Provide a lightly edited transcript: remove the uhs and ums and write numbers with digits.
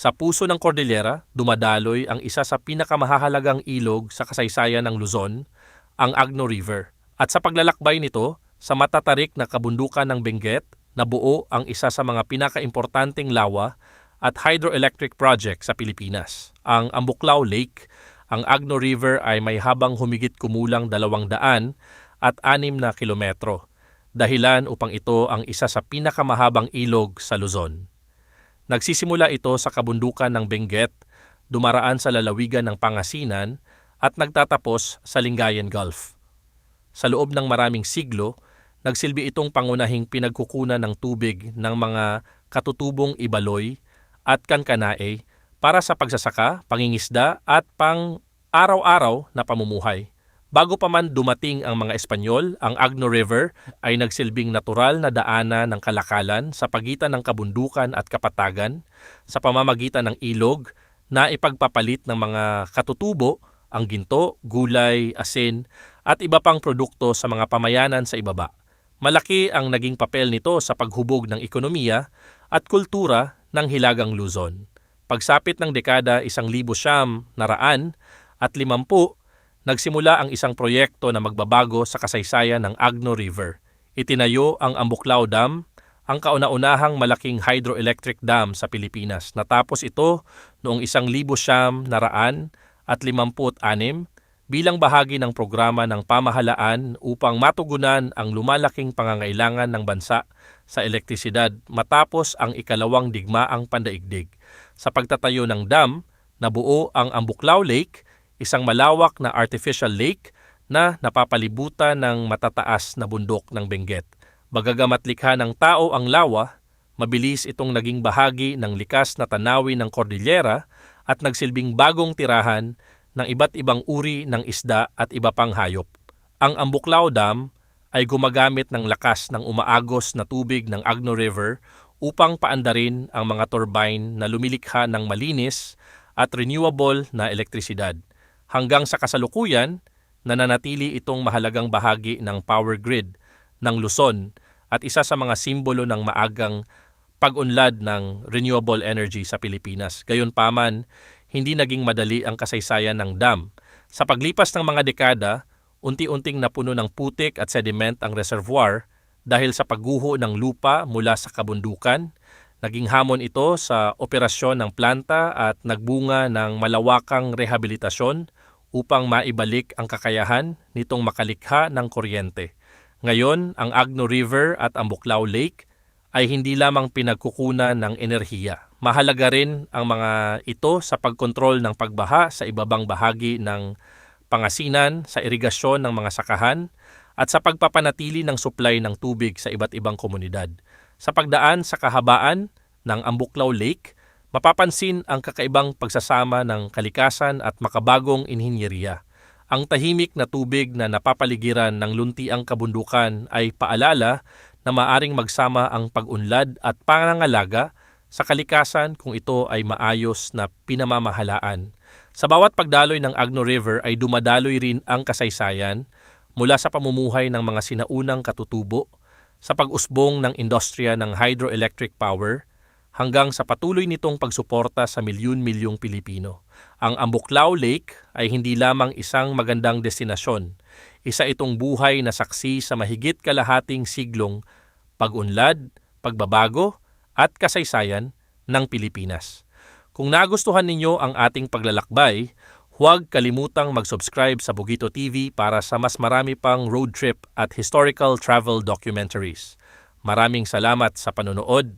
Sa puso ng Cordillera, dumadaloy ang isa sa pinakamahahalagang ilog sa kasaysayan ng Luzon, ang Agno River. At sa paglalakbay nito, sa matatarik na kabundukan ng Benguet, nabuo ang isa sa mga pinakaimportanteng lawa at hydroelectric project sa Pilipinas. Ang Ambuklao Lake, ang Agno River ay may habang humigit kumulang 200 at 6 na kilometro, dahilan upang ito ang isa sa pinakamahabang ilog sa Luzon. Nagsisimula ito sa kabundukan ng Benguet, dumaraan sa lalawigan ng Pangasinan at nagtatapos sa Lingayen Gulf. Sa loob ng maraming siglo, nagsilbi itong pangunahing pinagkukunan ng tubig ng mga katutubong Ibaloy at Kankanaey para sa pagsasaka, pangingisda at pang-araw-araw na pamumuhay. Bago pa man dumating ang mga Espanyol, ang Agno River ay nagsilbing natural na daanan ng kalakalan sa pagitan ng kabundukan at kapatagan sa pamamagitan ng ilog na ipagpapalit ng mga katutubo, ang ginto, gulay, asin at iba pang produkto sa mga pamayanan sa ibaba. Malaki ang naging papel nito sa paghubog ng ekonomiya at kultura ng Hilagang Luzon. Pagsapit ng dekada 1950 at 50, nagsimula ang isang proyekto na magbabago sa kasaysayan ng Agno River. Itinayo ang Ambuklao Dam, ang kauna-unahang malaking hydroelectric dam sa Pilipinas. Natapos ito noong 1956 bilang bahagi ng programa ng pamahalaan upang matugunan ang lumalaking pangangailangan ng bansa sa elektrisidad matapos ang ikalawang digmaang pandaigdig. Sa pagtatayo ng dam, nabuo ang Ambuklao Lake, isang malawak na artificial lake na napapalibutan ng matataas na bundok ng Benguet. Bagagamat likha ng tao ang lawa, mabilis itong naging bahagi ng likas na tanawin ng Cordillera at nagsilbing bagong tirahan ng iba't ibang uri ng isda at iba pang hayop. Ang Ambuklao Dam ay gumagamit ng lakas ng umaagos na tubig ng Agno River upang paandarin ang mga turbine na lumilikha ng malinis at renewable na elektrisidad. Hanggang sa kasalukuyan, nananatili itong mahalagang bahagi ng power grid ng Luzon at isa sa mga simbolo ng maagang pag-unlad ng renewable energy sa Pilipinas. Gayunpaman, hindi naging madali ang kasaysayan ng dam. Sa paglipas ng mga dekada, unti-unting napuno ng putik at sediment ang reservoir dahil sa pagguho ng lupa mula sa kabundukan. Naging hamon ito sa operasyon ng planta at nagbunga ng malawakang rehabilitasyon upang maibalik ang kakayahan nitong makalikha ng kuryente. Ngayon, ang Agno River at Ambuklao Lake ay hindi lamang pinagkukunan ng enerhiya. Mahalaga rin ang mga ito sa pagkontrol ng pagbaha sa ibabang bahagi ng Pangasinan, sa irigasyon ng mga sakahan, at sa pagpapanatili ng supply ng tubig sa iba't ibang komunidad. Sa pagdaan sa kahabaan ng Ambuklao Lake, mapapansin ang kakaibang pagsasama ng kalikasan at makabagong inhinyeriya. Ang tahimik na tubig na napapaligiran ng luntiang kabundukan ay paalala na maaring magsama ang pag-unlad at pangangalaga sa kalikasan kung ito ay maayos na pinamamahalaan. Sa bawat pagdaloy ng Agno River ay dumadaloy rin ang kasaysayan mula sa pamumuhay ng mga sinaunang katutubo, sa pag-usbong ng industriya ng hydroelectric power, hanggang sa patuloy nitong pagsuporta sa milyon-milyong Pilipino. Ang Ambuklao Lake ay hindi lamang isang magandang destinasyon. Isa itong buhay na saksi sa mahigit kalahating siglong pag-unlad, pagbabago at kasaysayan ng Pilipinas. Kung nagustuhan ninyo ang ating paglalakbay, huwag kalimutang mag-subscribe sa Bugito TV para sa mas marami pang road trip at historical travel documentaries. Maraming salamat sa panonood.